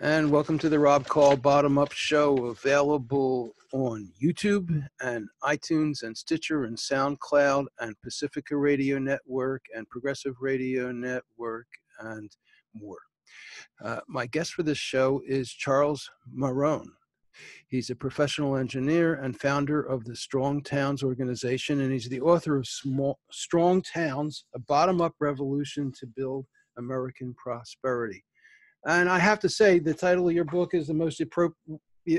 And welcome to the Rob Kall Bottom Up Show, available on YouTube and iTunes and Stitcher and SoundCloud and Pacifica Radio Network and Progressive Radio Network and more. My guest for this show is Charles Mahron. He's a professional engineer and founder of the Strong Towns organization, and he's the author of Strong Towns, a bottom-up revolution to build American prosperity. And I have to say, the title of your book is the most appropriate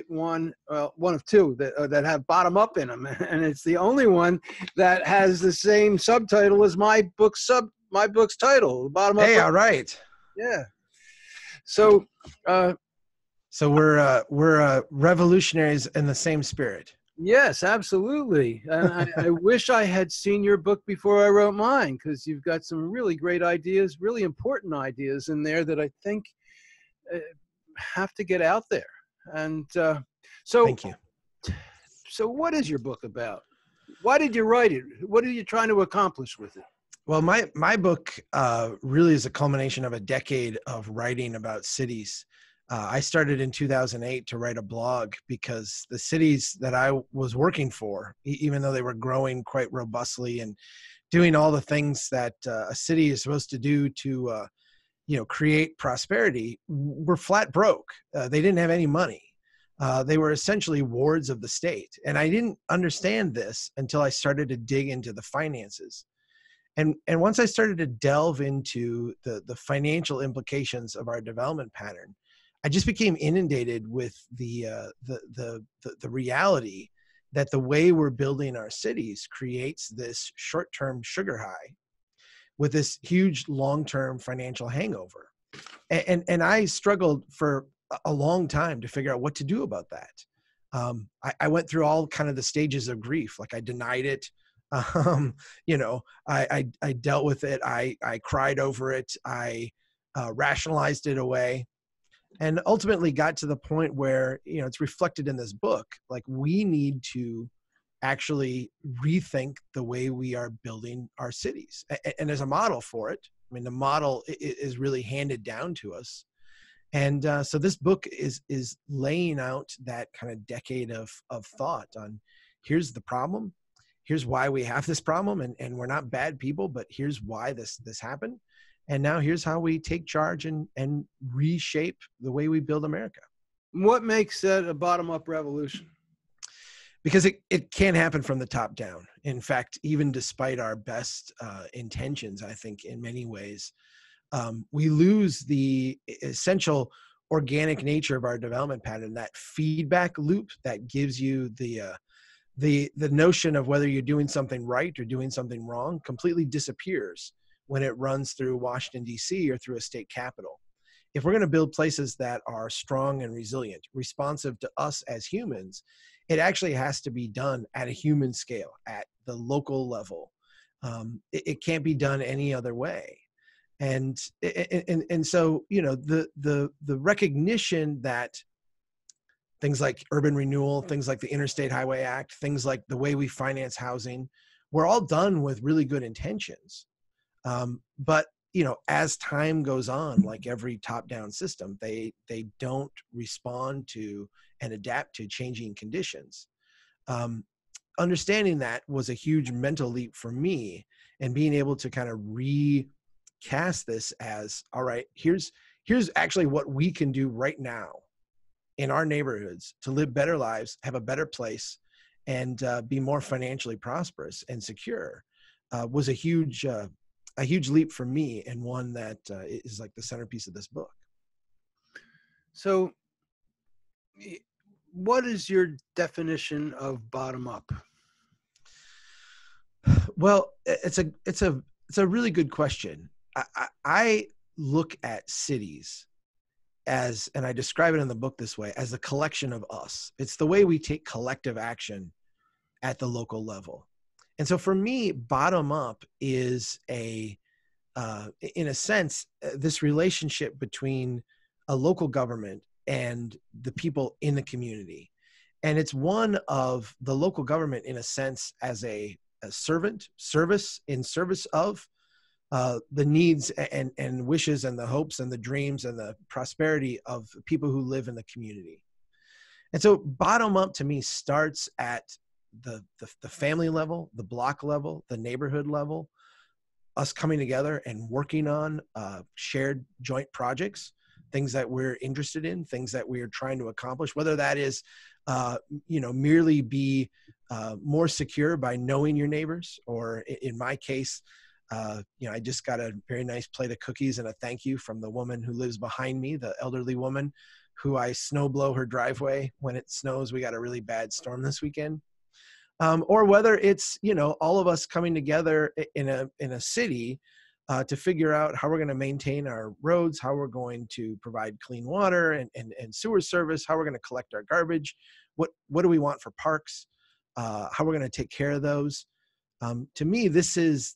one, one of two that have bottom up in them, and it's the only one that has the same subtitle as my book's title, bottom up. Hey, all right. Yeah. So we're revolutionaries in the same spirit. Yes, absolutely. And I wish I had seen your book before I wrote mine, because you've got some really great ideas, really important ideas in there that I think have to get out there. And so thank you. So what is your book about? Why did you write it? What are you trying to accomplish with it? Well, my book really is a culmination of a decade of writing about cities. I started in 2008 to write a blog because the cities that I was working for, even though they were growing quite robustly and doing all the things that a city is supposed to do to create prosperity, were flat broke. They didn't have any money. They were essentially wards of the state. And I didn't understand this until I started to dig into the finances. And once I started to delve into the financial implications of our development pattern, I just became inundated with the reality that the way we're building our cities creates this short-term sugar high with this huge long-term financial hangover. And I struggled for a long time to figure out what to do about that. I went through all kind of the stages of grief. Like, I denied it. I dealt with it. I cried over it. I rationalized it away, and ultimately got to the point where, it's reflected in this book. Like, we need to actually rethink the way we are building our cities. And there's a model for it. I mean, the model is really handed down to us. And so this book is laying out that kind of decade of thought on, here's the problem, here's why we have this problem, and we're not bad people, but here's why this happened. And now here's how we take charge and reshape the way we build America. What makes that a bottom-up revolution? Because it can't happen from the top down. In fact, even despite our best intentions, I think in many ways, we lose the essential organic nature of our development pattern. That feedback loop that gives you the notion of whether you're doing something right or doing something wrong completely disappears when it runs through Washington, D.C. or through a state capital. If we're going to build places that are strong and resilient, responsive to us as humans, it actually has to be done at a human scale, at the local level. It can't be done any other way. And so, the recognition that things like urban renewal, things like the Interstate Highway Act, things like the way we finance housing, were all done with really good intentions. But as time goes on, like every top-down system, they don't respond to and adapt to changing conditions. Understanding that was a huge mental leap for me, and being able to kind of recast this as, all right, here's actually what we can do right now in our neighborhoods to live better lives, have a better place, and be more financially prosperous and secure, was a huge leap for me, and one that is like the centerpiece of this book. So what is your definition of bottom up? Well, it's a really good question. I look at cities as, and I describe it in the book this way, as a collection of us. It's the way we take collective action at the local level. And so for me, bottom up is in a sense, this relationship between a local government and the people in the community. And it's one of the local government, in a sense, as a service in service of the needs and wishes and the hopes and the dreams and the prosperity of the people who live in the community. And so bottom up to me starts at the family level, the block level, the neighborhood level, us coming together and working on shared joint projects, things that we're interested in, things that we are trying to accomplish, whether that is, merely be more secure by knowing your neighbors, or in my case, I just got a very nice plate of cookies and a thank you from the woman who lives behind me, the elderly woman who I snow blow her driveway when it snows. We got a really bad storm this weekend. Or whether it's, all of us coming together in a city to figure out how we're going to maintain our roads, how we're going to provide clean water and sewer service, how we're going to collect our garbage, what do we want for parks, how we're going to take care of those. To me, this is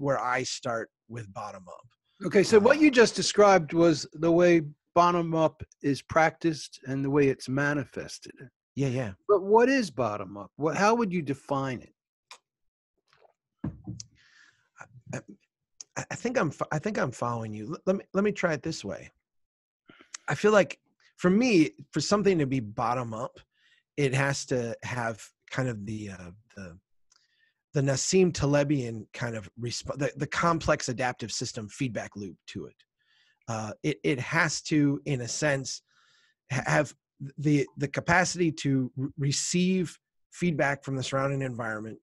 where I start with bottom up. Okay, so what you just described was the way bottom up is practiced and the way it's manifested. Yeah. But what is bottom up? How would you define it? I think I'm following you. Let me try it this way. I feel like for me, for something to be bottom up, it has to have kind of the Nassim Talebian kind of the complex adaptive system feedback loop to it. It has to, in a sense, have the capacity to receive feedback from the surrounding environment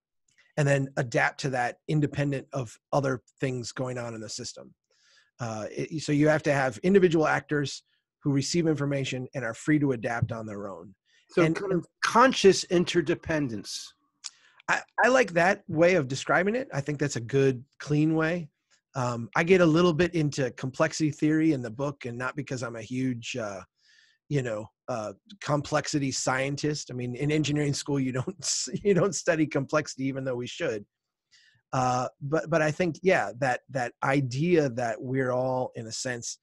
and then adapt to that independent of other things going on in the system. So you have to have individual actors who receive information and are free to adapt on their own. So kind of conscious interdependence. I like that way of describing it. I think that's a good, clean way. I get a little bit into complexity theory in the book, and not because I'm a huge, complexity scientist. I mean, in engineering school, you don't study complexity, even though we should. But I think, that idea that we're all, in a sense,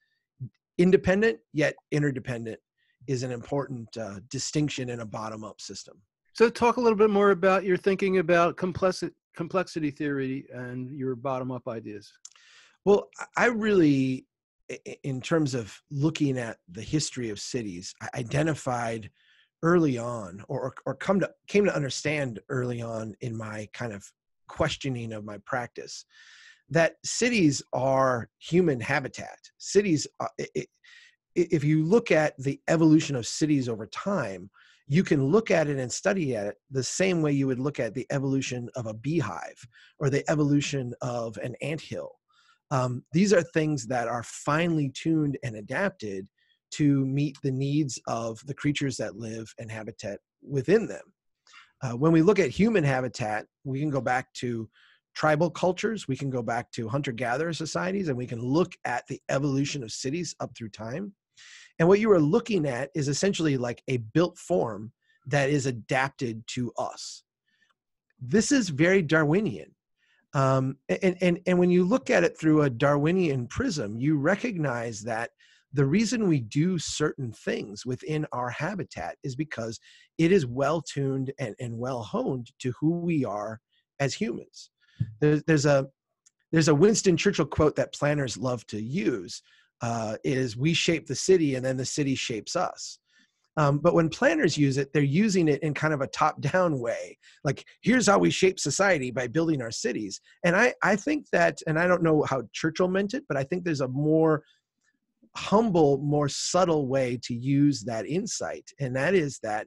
independent yet interdependent is an important distinction in a bottom-up system. So talk a little bit more about your thinking about complexity theory and your bottom-up ideas. Well, I really, in terms of looking at the history of cities, I identified early on, or came to understand early on in my kind of questioning of my practice, that cities are human habitat. Cities, if you look at the evolution of cities over time, you can look at it and study at it the same way you would look at the evolution of a beehive or the evolution of an anthill. These are things that are finely tuned and adapted to meet the needs of the creatures that live and habitat within them. When we look at human habitat, we can go back to tribal cultures, we can go back to hunter-gatherer societies, and we can look at the evolution of cities up through time. And what you are looking at is essentially like a built form that is adapted to us. This is very Darwinian. And when you look at it through a Darwinian prism, you recognize that the reason we do certain things within our habitat is because it is well-tuned and well-honed to who we are as humans. There's a Winston Churchill quote that planners love to use, is we shape the city and then the city shapes us. But when planners use it, they're using it in kind of a top-down way. Like, here's how we shape society by building our cities. And I think that, and I don't know how Churchill meant it, but I think there's a more humble, more subtle way to use that insight. And that is that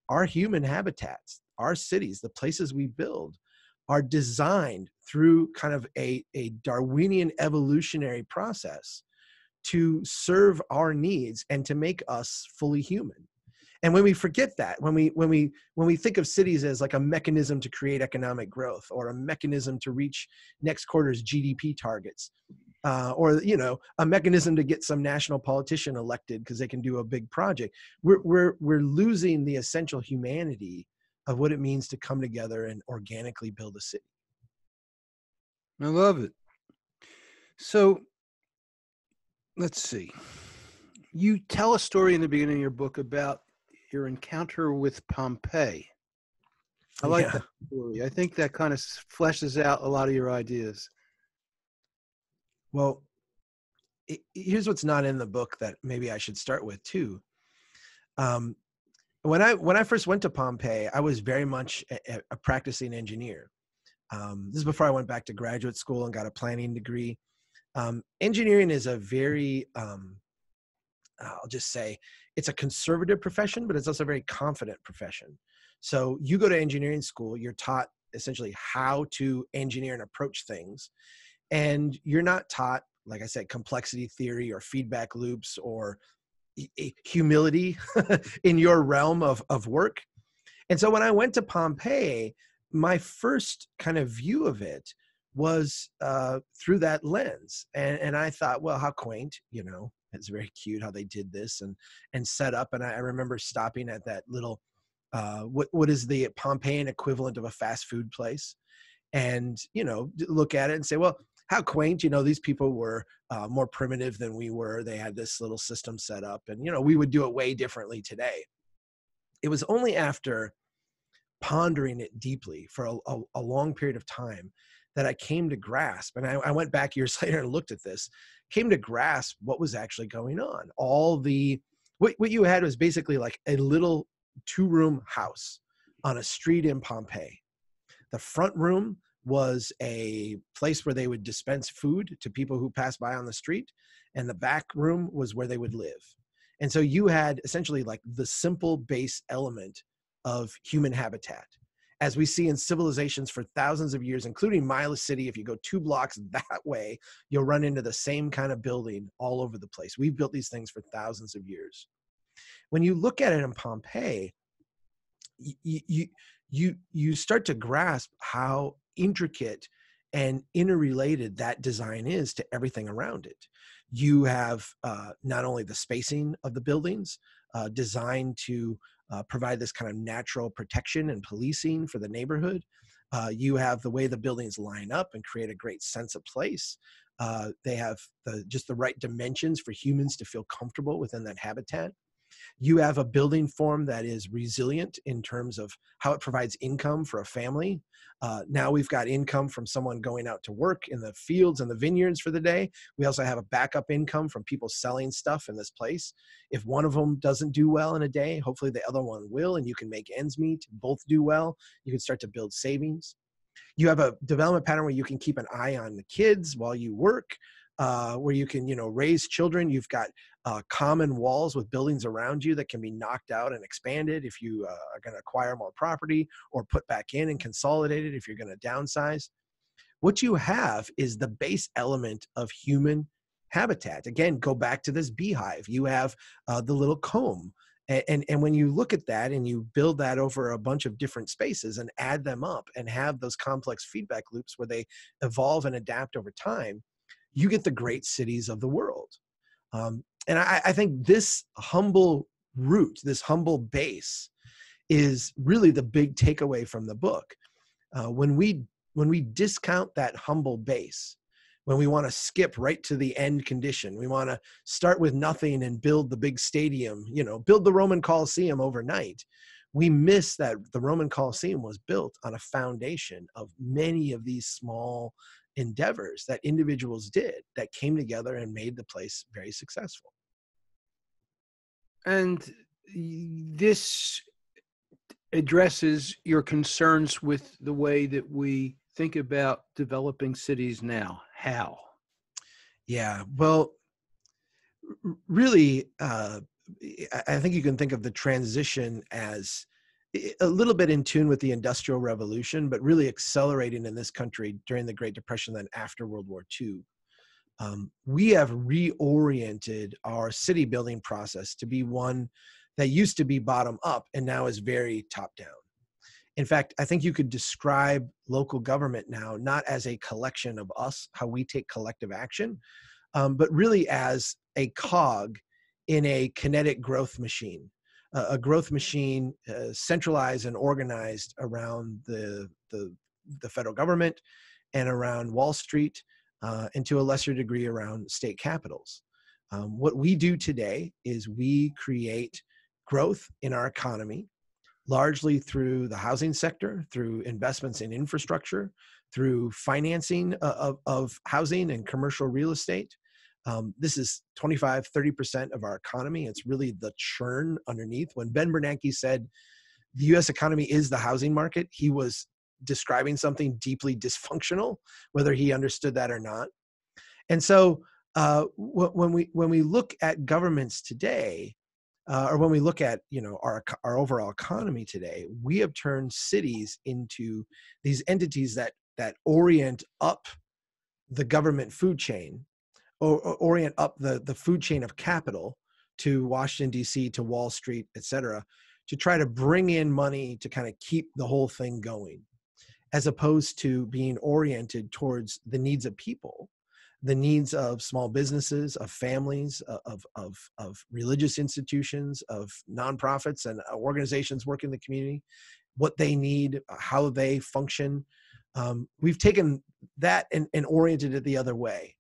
our human habitats, our cities, the places we build, are designed through kind of a Darwinian evolutionary process to serve our needs and to make us fully human. And when we forget that, when we think of cities as like a mechanism to create economic growth or a mechanism to reach next quarter's GDP targets, or a mechanism to get some national politician elected because they can do a big project, we're losing the essential humanity of what it means to come together and organically build a city. I love it. So let's see. You tell a story in the beginning of your book about your encounter with Pompeii. I like Yeah. that story. I think that kind of fleshes out a lot of your ideas. Well, here's what's not in the book that maybe I should start with too. Um, when I first went to Pompeii, I was very much a practicing engineer. This is before I went back to graduate school and got a planning degree. Engineering is a very, I'll just say, it's a conservative profession, but it's also a very confident profession. So you go to engineering school, you're taught essentially how to engineer and approach things. And you're not taught, like I said, complexity theory or feedback loops or humility in your realm of work. And so when I went to Pompeii, my first kind of view of it was through that lens. And I thought, well, how quaint, it's very cute how they did this and set up. And I remember stopping at that little, what is the Pompeian equivalent of a fast food place? And, look at it and say, well, how quaint, these people were more primitive than we were. They had this little system set up and, we would do it way differently today. It was only after pondering it deeply for a long period of time that I came to grasp, and I went back years later and looked at this, came to grasp what was actually going on. What you had was basically like a little 2-room house on a street in Pompeii. The front room was a place where they would dispense food to people who passed by on the street, and the back room was where they would live. And so you had essentially like the simple base element of human habitat, as we see in civilizations for thousands of years, including Milas City. If you go 2 blocks that way, you'll run into the same kind of building all over the place. We've built these things for thousands of years. When you look at it in Pompeii, you start to grasp how intricate and interrelated that design is to everything around it. You have not only the spacing of the buildings designed to provide this kind of natural protection and policing for the neighborhood. You have the way the buildings line up and create a great sense of place. They have just the right dimensions for humans to feel comfortable within that habitat. You have a building form that is resilient in terms of how it provides income for a family. Now we've got income from someone going out to work in the fields and the vineyards for the day. We also have a backup income from people selling stuff in this place. If one of them doesn't do well in a day, hopefully the other one will, and you can make ends meet, both do well. You can start to build savings. You have a development pattern where you can keep an eye on the kids while you work, where you can, raise children. You've got common walls with buildings around you that can be knocked out and expanded if you are going to acquire more property, or put back in and consolidate it if you're going to downsize. What you have is the base element of human habitat. Again, go back to this beehive. You have the little comb. And when you look at that and you build that over a bunch of different spaces and add them up and have those complex feedback loops where they evolve and adapt over time, you get the great cities of the world. And I think this humble root, this humble base, is really the big takeaway from the book. When we discount that humble base, when we want to skip right to the end condition, we want to start with nothing and build the big stadium, build the Roman Colosseum overnight. We miss that the Roman Colosseum was built on a foundation of many of these small endeavors that individuals did that came together and made the place very successful. And this addresses your concerns with the way that we think about developing cities now. How? Yeah, well, really, I think you can think of the transition as a little bit in tune with the Industrial Revolution, but really accelerating in this country during the Great Depression, then after World War II. We have reoriented our city building process to be one that used to be bottom up and now is very top down. In fact, I think you could describe local government now not as a collection of us, how we take collective action, but really as a cog in a kinetic growth machine, a growth machine centralized and organized around the federal government and around Wall Street, and to a lesser degree around state capitals. What we do today is we create growth in our economy. largely through the housing sector, through investments in infrastructure, through financing of housing and commercial real estate. This is 25, 30% of our economy. It's really the churn underneath. When Ben Bernanke said the US economy is the housing market, he was describing something deeply dysfunctional, whether he understood that or not. And so when we look at governments today, or when we look at our overall economy today, we have turned cities into these entities that orient up the government food chain, or orient up the food chain of capital to Washington, D.C., to Wall Street, et cetera, to try to bring in money to kind of keep the whole thing going, as opposed to being oriented towards the needs of people, the needs of small businesses, of families, of religious institutions, of nonprofits and organizations working in the community, what they need, how they function. We've taken that and oriented it the other way.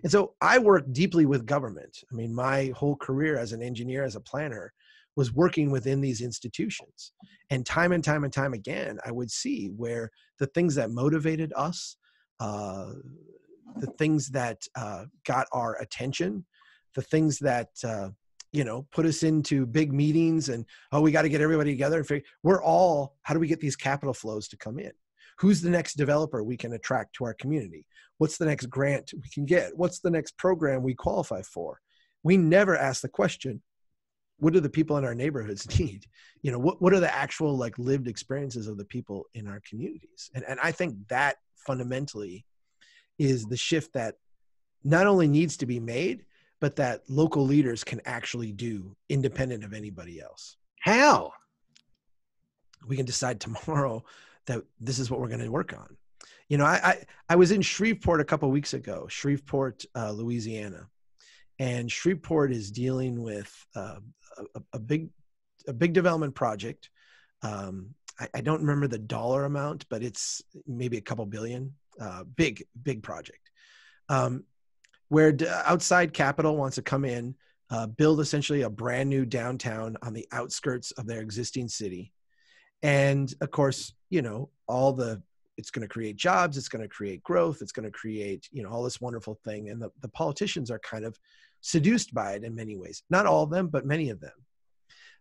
And so I work deeply with government. I mean, my whole career as an engineer, as a planner, was working within these institutions. And time again, I would see where the things that motivated us, the things that got our attention, the things that put us into big meetings and, we got to get everybody together and figure, how do we get these capital flows to come in? Who's the next developer we can attract to our community? What's the next grant we can get? What's the next program we qualify for? We never ask the question, what do the people in our neighborhoods need? What are the actual lived experiences of the people in our communities? And I think that fundamentally is the shift that not only needs to be made, but that local leaders can actually do independent of anybody else. How? We can decide tomorrow that this is what we're going to work on. I was in Shreveport a couple of weeks ago, Shreveport, Louisiana, and Shreveport is dealing with a big development project. I don't remember the dollar amount, but it's maybe a couple billion. Big project, where outside capital wants to come in, build essentially a brand new downtown on the outskirts of their existing city. And of course, it's going to create jobs, it's going to create growth, it's going to create, all this wonderful thing. And the politicians are kind of seduced by it in many ways. Not all of them, but many of them.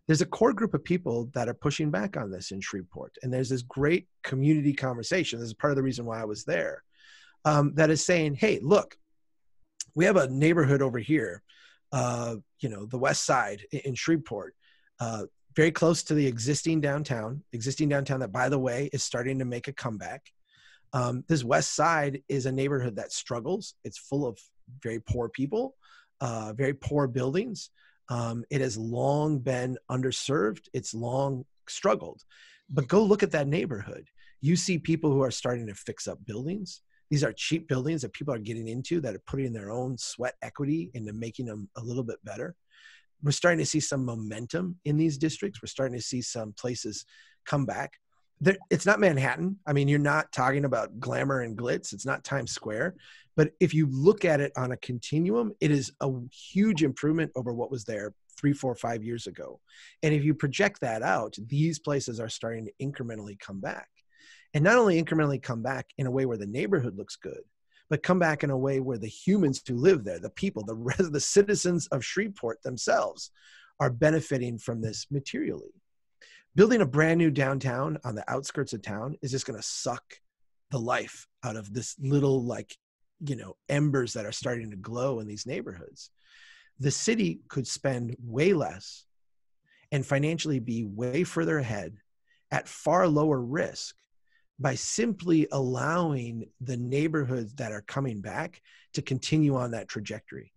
There's a core group of people that are pushing back on this in Shreveport. And there's this great community conversation. This is part of the reason why I was there, that is saying, hey, look, we have a neighborhood over here, the West Side in Shreveport, very close to the existing downtown that, by the way, is starting to make a comeback. This West Side is a neighborhood that struggles. It's full of very poor people, very poor buildings. It has long been underserved. It's long struggled. But go look at that neighborhood. You see people who are starting to fix up buildings. These are cheap buildings that people are getting into, that are putting their own sweat equity into making them a little bit better. We're starting to see some momentum in these districts. We're starting to see some places come back. It's not Manhattan. I mean, you're not talking about glamour and glitz. It's not Times Square. But if you look at it on a continuum, it is a huge improvement over what was there 3, 4, 5 years ago. And if you project that out, these places are starting to incrementally come back. And not only incrementally come back in a way where the neighborhood looks good, but come back in a way where the humans who live there, the people, the citizens of Shreveport themselves, are benefiting from this materially. Building a brand new downtown on the outskirts of town is just going to suck the life out of this little, embers that are starting to glow in these neighborhoods. The city could spend way less and financially be way further ahead at far lower risk by simply allowing the neighborhoods that are coming back to continue on that trajectory.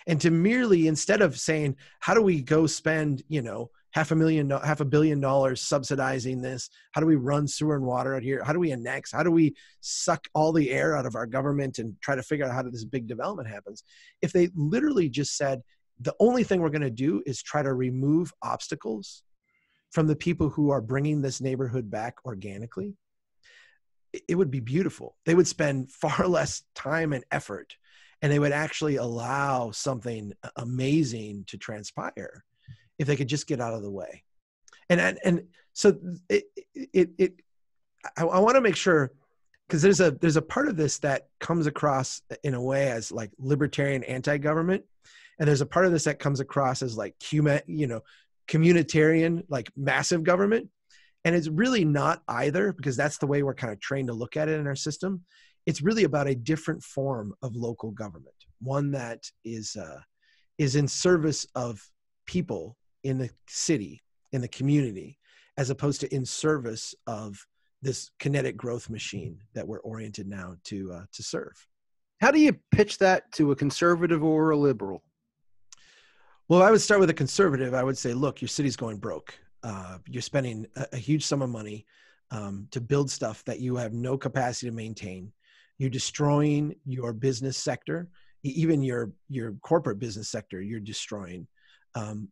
And to merely, instead of saying, how do we go spend, $500 million subsidizing this? How do we run sewer and water out here? How do we annex? How do we suck all the air out of our government and try to figure out how this big development happens? If they literally just said, the only thing we're going to do is try to remove obstacles from the people who are bringing this neighborhood back organically, it would be beautiful. They would spend far less time and effort, and they would actually allow something amazing to transpire if they could just get out of the way. And so I want to make sure, because there's a part of this that comes across in a way as like libertarian anti-government, and there's a part of this that comes across as like communitarian, like massive government. And it's really not either, because that's the way we're kind of trained to look at it in our system. It's really about a different form of local government, one that is in service of people in the city, in the community, as opposed to in service of this kinetic growth machine that we're oriented now to serve. How do you pitch that to a conservative or a liberal? Well, I would start with a conservative. I would say, look, your city's going broke. You're spending a huge sum of money to build stuff that you have no capacity to maintain. You're destroying your business sector, even your corporate business sector. You're destroying.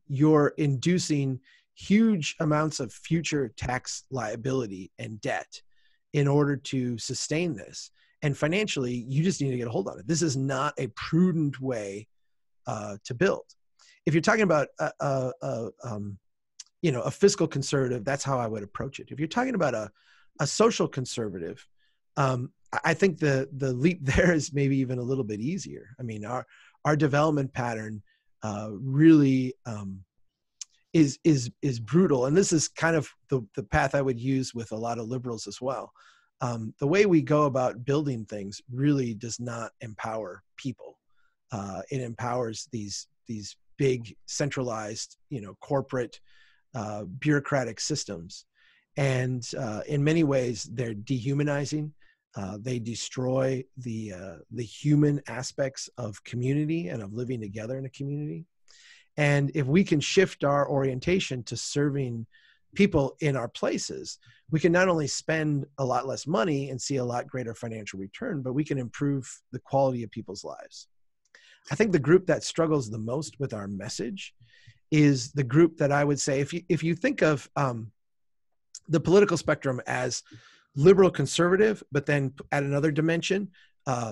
You're inducing huge amounts of future tax liability and debt in order to sustain this. And financially, you just need to get a hold on it. This is not a prudent way to build. If you're talking about a fiscal conservative, that's how I would approach it. If you're talking about a social conservative, I think the leap there is maybe even a little bit easier. I mean, our development pattern really is brutal, and this is kind of the path I would use with a lot of liberals as well. The way we go about building things really does not empower people. It empowers these big centralized, corporate bureaucratic systems, and in many ways they're dehumanizing. They destroy the human aspects of community and of living together in a community. And if we can shift our orientation to serving people in our places, we can not only spend a lot less money and see a lot greater financial return, but we can improve the quality of people's lives. I think the group that struggles the most with our message is the group that I would say, if you think of the political spectrum as liberal conservative, but then at another dimension,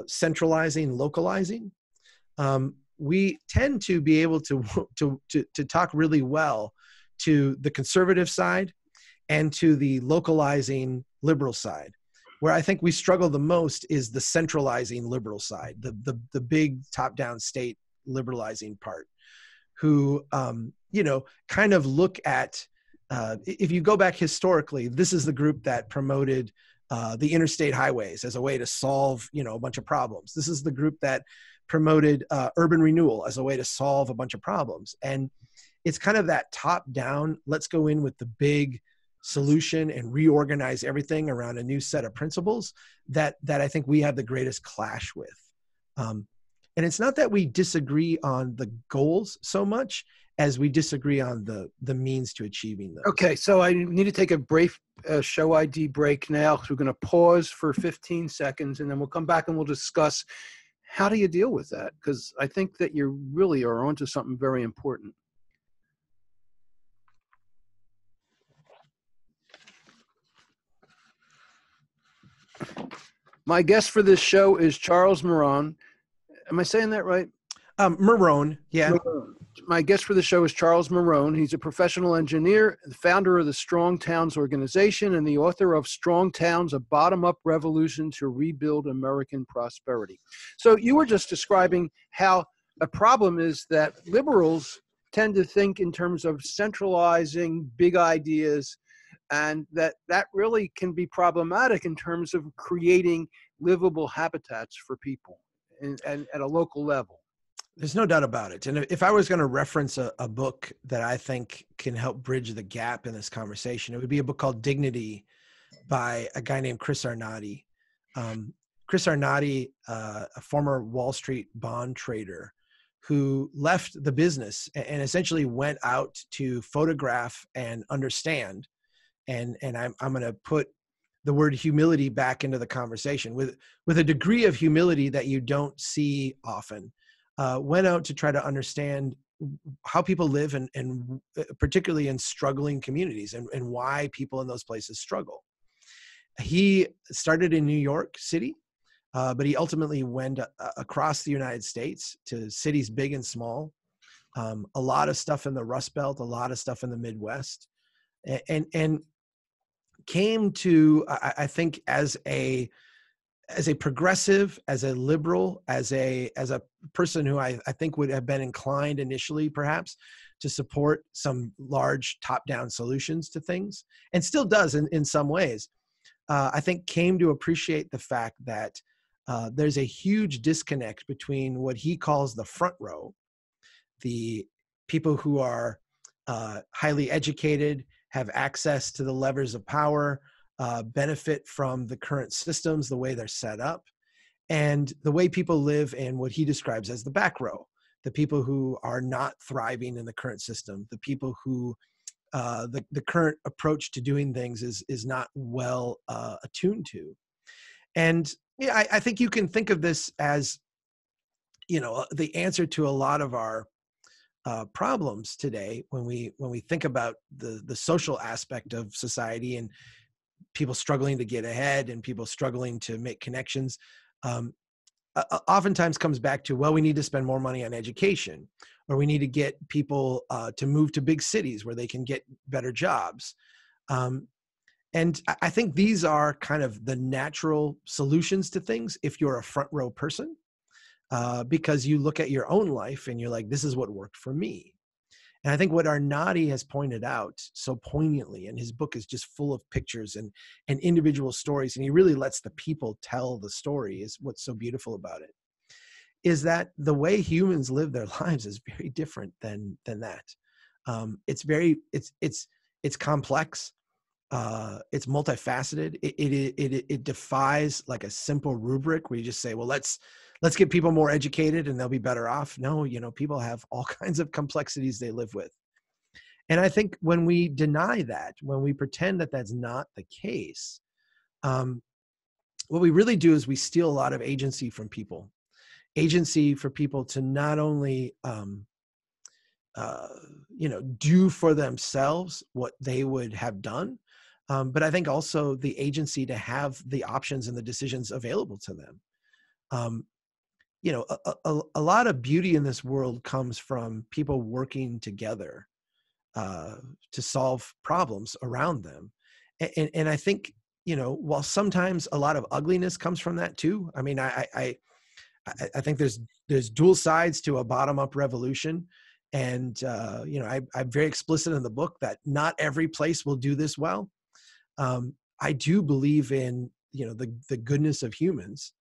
centralizing, localizing, we tend to be able to talk really well to the conservative side and to the localizing liberal side. Where I think we struggle the most is the centralizing liberal side, the big top-down state liberalizing part, who kind of look at, if you go back historically, this is the group that promoted the interstate highways as a way to solve a bunch of problems. This is the group that promoted urban renewal as a way to solve a bunch of problems. And it's kind of that top-down, let's go in with the big solution and reorganize everything around a new set of principles that I think we have the greatest clash with. And it's not that we disagree on the goals so much as we disagree on the means to achieving those. Okay, so I need to take a brief show ID break now. So we're going to pause for 15 seconds, and then we'll come back and we'll discuss how do you deal with that? Because I think that you really are onto something very important. My guest for this show is Charles Mahron. Am I saying that right? Mahron, yeah. My guest for the show is Charles Mahron. He's a professional engineer, the founder of the Strong Towns organization, and the author of Strong Towns, a bottom-up revolution to rebuild American prosperity. So you were just describing how a problem is that liberals tend to think in terms of centralizing big ideas, and that really can be problematic in terms of creating livable habitats for people and at a local level. There's no doubt about it. And if I was going to reference a book that I think can help bridge the gap in this conversation, it would be a book called Dignity by a guy named Chris Arnade. Chris Arnade, a former Wall Street bond trader who left the business and essentially went out to photograph and understand. And I'm going to put the word humility back into the conversation with a degree of humility that you don't see often. Went out to try to understand how people live and particularly in struggling communities and why people in those places struggle. He started in New York City, but he ultimately went across the United States to cities big and small, a lot of stuff in the Rust Belt, a lot of stuff in the Midwest. and came to, I think, as a progressive, as a liberal, as a person who I think would have been inclined initially perhaps to support some large top-down solutions to things, and still does in some ways, I think came to appreciate the fact that there's a huge disconnect between what he calls the front row, the people who are highly educated, have access to the levers of power, benefit from the current systems, the way they're set up, and the way people live in what he describes as the back row, the people who are not thriving in the current system, the people who the current approach to doing things is not well attuned to. And yeah, I think you can think of this as, the answer to a lot of our problems today when we think about the social aspect of society and people struggling to get ahead and people struggling to make connections. Oftentimes comes back to, well, we need to spend more money on education, or we need to get people to move to big cities where they can get better jobs. And I think these are kind of the natural solutions to things if you're a front row person, because you look at your own life and you're like, this is what worked for me. And I think what Arnade has pointed out so poignantly, and his book is just full of pictures and individual stories, and he really lets the people tell the story, is what's so beautiful about it, is that the way humans live their lives is very different than that. It's complex. It's multifaceted. It defies like a simple rubric where you just say, well, let's get people more educated and they'll be better off. No, people have all kinds of complexities they live with. And I think when we deny that, when we pretend that that's not the case, what we really do is we steal a lot of agency from people. Agency for people to not only, do for themselves what they would have done, but I think also the agency to have the options and the decisions available to them. A lot of beauty in this world comes from people working together to solve problems around them. And I think, while sometimes a lot of ugliness comes from that too. I mean, I think there's dual sides to a bottom-up revolution. And, I'm very explicit in the book that not every place will do this well. I do believe in, the goodness of humans,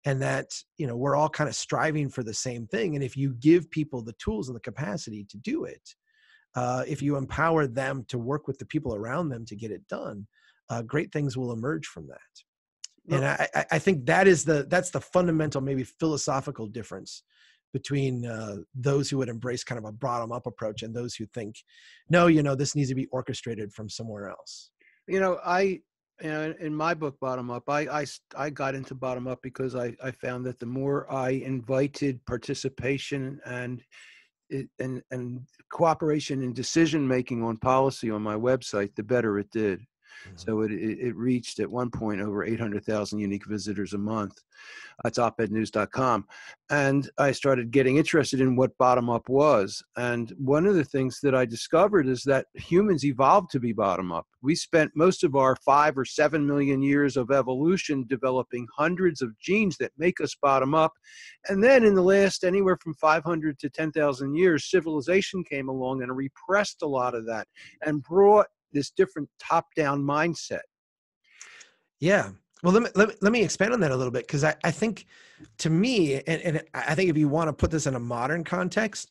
and that, we're all kind of striving for the same thing. And if you give people the tools and the capacity to do it, if you empower them to work with the people around them to get it done, great things will emerge from that. And I think that's the fundamental, maybe philosophical difference between those who would embrace kind of a bottom-up approach and those who think, no, this needs to be orchestrated from somewhere else. In my book, Bottom Up, I got into Bottom Up because I found that the more I invited participation and cooperation in decision making on policy on my website, the better it did. Mm-hmm. So it reached at one point over 800,000 unique visitors a month. That's opednews.com. And I started getting interested in what bottom up was. And one of the things that I discovered is that humans evolved to be bottom up. We spent most of our 5 or 7 million years of evolution developing hundreds of genes that make us bottom up. And then in the last anywhere from 500 to 10,000 years, civilization came along and repressed a lot of that and brought this different top-down mindset. Yeah. Well, let me expand on that a little bit, because I think, to me, and I think if you want to put this in a modern context,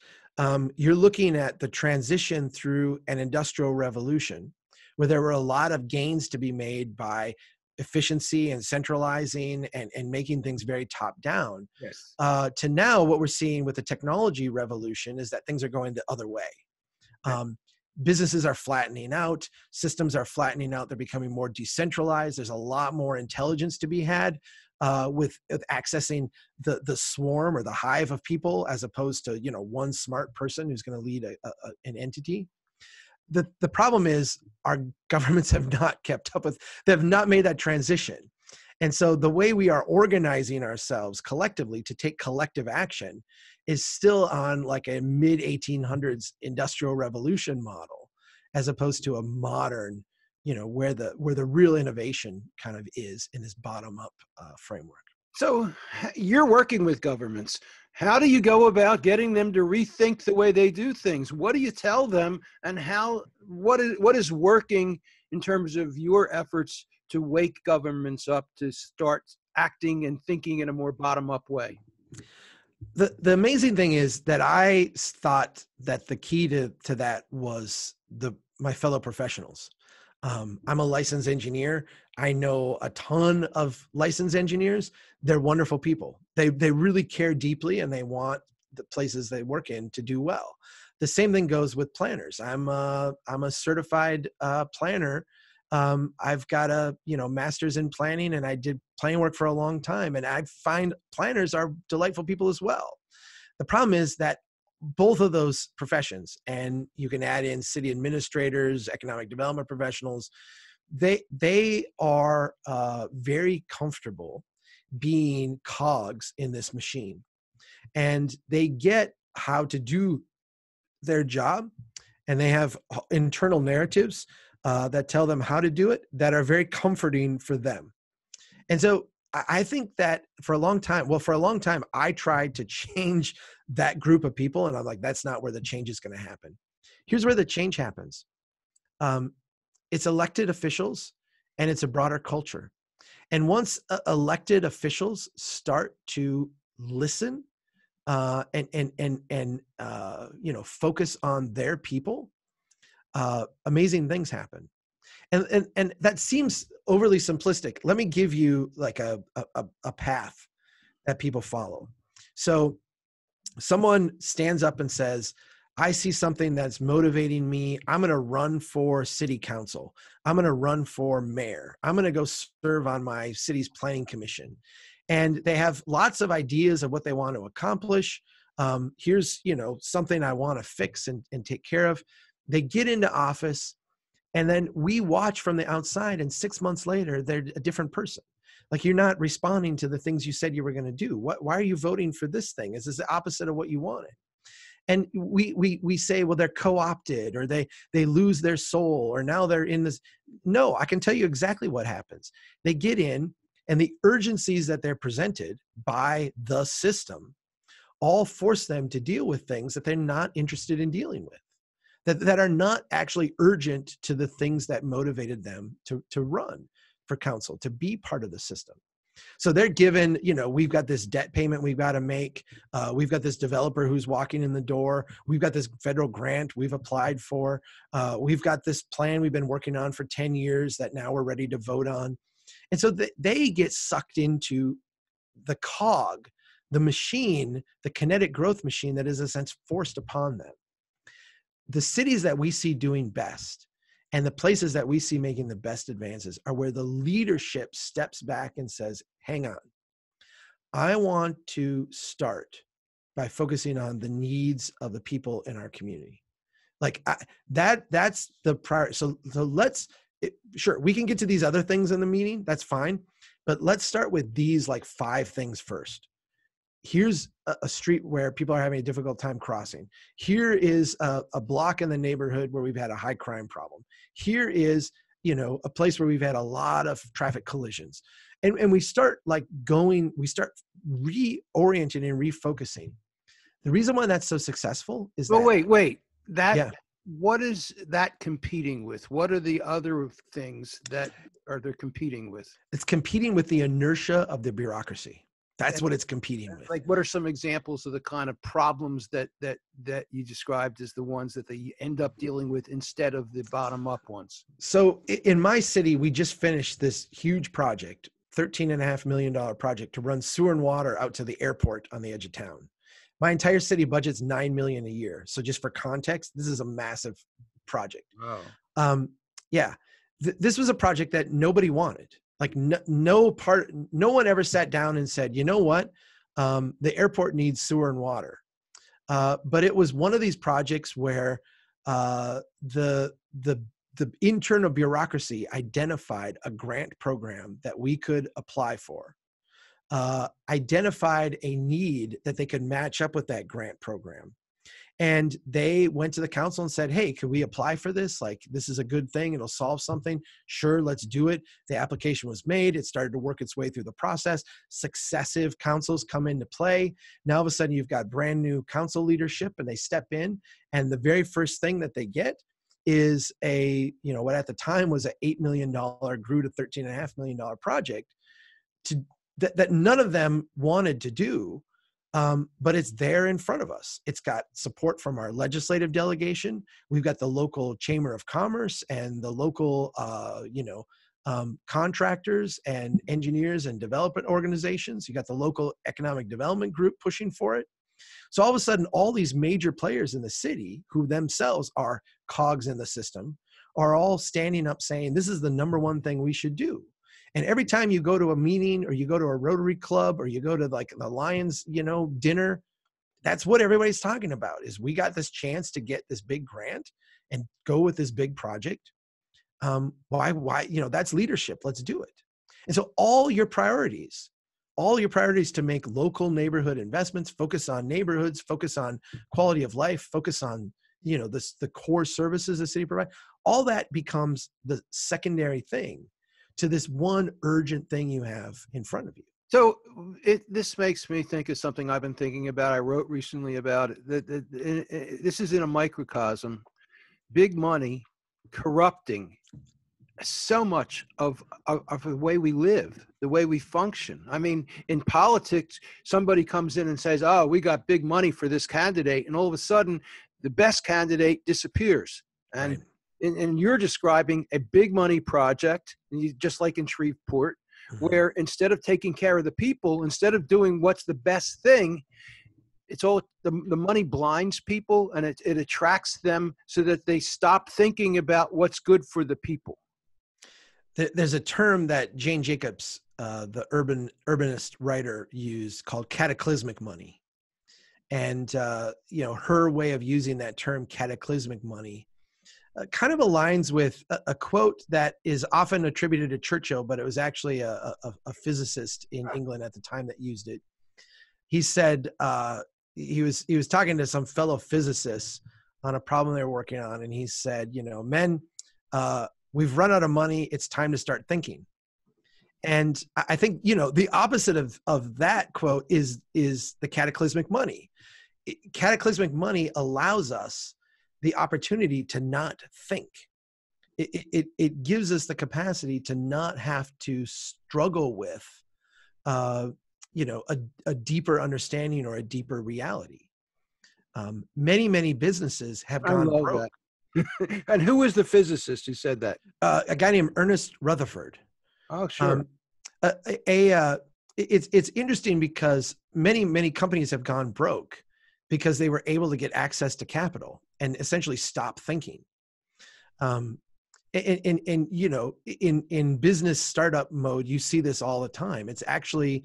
you're looking at the transition through an industrial revolution where there were a lot of gains to be made by efficiency and centralizing and making things very top down. Yes. To now what we're seeing with the technology revolution is that things are going the other way. Right. Businesses are flattening out, systems are flattening out, they're becoming more decentralized. There's a lot more intelligence to be had with accessing the swarm or the hive of people, as opposed to one smart person who's going to lead an entity. The problem is our governments have not kept up with, they have not made that transition. And so the way we are organizing ourselves collectively to take collective action is still on like a mid-1800s industrial revolution model. as opposed to a modern, where the real innovation kind of is in this bottom up framework. So you're working with governments. How do you go about getting them to rethink the way they do things? What do you tell them, and what is working in terms of your efforts to wake governments up to start acting and thinking in a more bottom-up way? The amazing thing is that I thought that the key to that was my fellow professionals. I'm a licensed engineer. I know a ton of licensed engineers. They're wonderful people. They really care deeply, and they want the places they work in to do well. The same thing goes with planners. I'm a certified planner. I've got a master's in planning, and I did planning work for a long time. And I find planners are delightful people as well. The problem is that both of those professions, and you can add in city administrators, economic development professionals, they are very comfortable being cogs in this machine, and they get how to do their job, and they have internal narratives that tell them how to do it that are very comforting for them. And so I think that for a long time, I tried to change that group of people. And I'm like, that's not where the change is going to happen. Here's where the change happens. It's elected officials, and it's a broader culture. And once elected officials start to listen and focus on their people, amazing things happen. And that seems overly simplistic. Let me give you like a path that people follow. So someone stands up and says, I see something that's motivating me. I'm going to run for city council. I'm going to run for mayor. I'm going to go serve on my city's planning commission. And they have lots of ideas of what they want to accomplish. Here's, something I want to fix and take care of. They get into office, and then we watch from the outside, and 6 months later, they're a different person. Like, you're not responding to the things you said you were going to do. Why are you voting for this thing? Is this the opposite of what you wanted? And we say, well, they're co-opted, or they lose their soul, or now they're in this. No, I can tell you exactly what happens. They get in, and the urgencies that they're presented by the system all force them to deal with things that they're not interested in dealing with, that are not actually urgent to the things that motivated them to run for council, to be part of the system. So they're given, we've got this debt payment we've got to make. We've got this developer who's walking in the door. We've got this federal grant we've applied for. We've got this plan we've been working on for 10 years that now we're ready to vote on. And so they get sucked into the cog, the machine, the kinetic growth machine that is, in a sense, forced upon them. The cities that we see doing best and the places that we see making the best advances are where the leadership steps back and says, hang on, I want to start by focusing on the needs of the people in our community. Like that's the priority. So sure, we can get to these other things in the meeting. That's fine. But let's start with these 5 things first. Here's a street where people are having a difficult time crossing. Here is a block in the neighborhood where we've had a high crime problem. Here is, a place where we've had a lot of traffic collisions. And we start we start reorienting and refocusing. The reason why that's so successful is wait. What is that competing with? What are the other things that they're competing with? It's competing with the inertia of the bureaucracy. That's what it's competing with. Like, what are some examples of the kind of problems that you described as the ones that they end up dealing with instead of the bottom-up ones? So in my city, we just finished this huge project, $13.5 million project to run sewer and water out to the airport on the edge of town. My entire city budget's $9 million a year. So just for context, this is a massive project. Wow. This was a project that nobody wanted. Like no one ever sat down and said, you know what, the airport needs sewer and water. But it was one of these projects where the internal bureaucracy identified a grant program that we could apply for, identified a need that they could match up with that grant program, And they went to the council and said, hey, could we apply for this? Like, this is a good thing. It'll solve something. Sure, let's do it. The application was made. It started to work its way through the process. Successive councils come into play. Now, all of a sudden, you've got brand new council leadership, and they step in. And the very first thing that they get is what at the time was an $8 million grew to $13.5 million project that none of them wanted to do. But it's there in front of us. It's got support from our legislative delegation. We've got the local Chamber of Commerce and the local, contractors and engineers and development organizations. You got the local economic development group pushing for it. So all of a sudden, all these major players in the city, who themselves are cogs in the system, are all standing up saying, this is the number one thing we should do. And every time you go to a meeting or you go to a Rotary Club or you go to like the Lions, dinner, that's what everybody's talking about is we got this chance to get this big grant and go with this big project. Why, that's leadership. Let's do it. And so all your priorities to make local neighborhood investments, focus on neighborhoods, focus on quality of life, focus on, the core services the city provides, all that becomes the secondary thing to this one urgent thing you have in front of you. So this makes me think of something I've been thinking about. I wrote recently about it. This is in a microcosm. Big money corrupting so much of the way we live, the way we function. I mean, in politics, somebody comes in and says, oh, we got big money for this candidate. And all of a sudden, the best candidate disappears. And right. And you're describing a big money project, just like in Shreveport, where instead of taking care of the people, instead of doing what's the best thing, it's all the money blinds people, and it attracts them so that they stop thinking about what's good for the people. There's a term that Jane Jacobs, the urbanist writer, used called cataclysmic money. And, her way of using that term cataclysmic money kind of aligns with a quote that is often attributed to Churchill, but it was actually a physicist in England at the time that used it. He said he was talking to some fellow physicists on a problem they were working on, and he said, men, we've run out of money. It's time to start thinking. And I think the opposite of that quote is the cataclysmic money. Cataclysmic money allows us the opportunity to not think. It gives us the capacity to not have to struggle with, a deeper understanding or a deeper reality. Many businesses have gone broke. That. And who was the physicist who said that? A guy named Ernest Rutherford. Oh, sure. It's interesting because many companies have gone broke because they were able to get access to capital and essentially stop thinking. In business startup mode, you see this all the time. It's actually,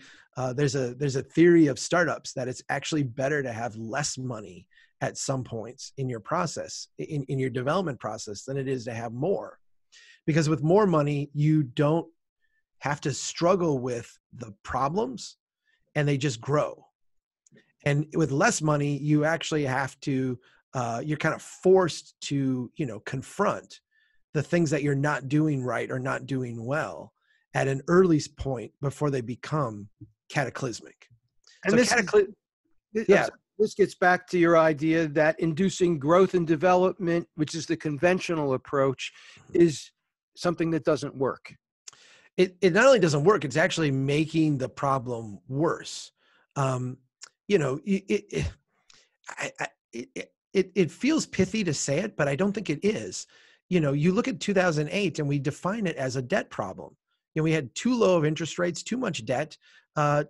there's a theory of startups that it's actually better to have less money at some points in your process, in your development process, than it is to have more. Because with more money, you don't have to struggle with the problems and they just grow. And with less money, you actually have to, you're kind of forced to, confront the things that you're not doing right or not doing well at an early point before they become cataclysmic. And this gets back to your idea that inducing growth and development, which is the conventional approach, is something that doesn't work. It not only doesn't work, it's actually making the problem worse. It feels pithy to say it, but I don't think it is. You look at 2008 and we define it as a debt problem. We had too low of interest rates, too much debt,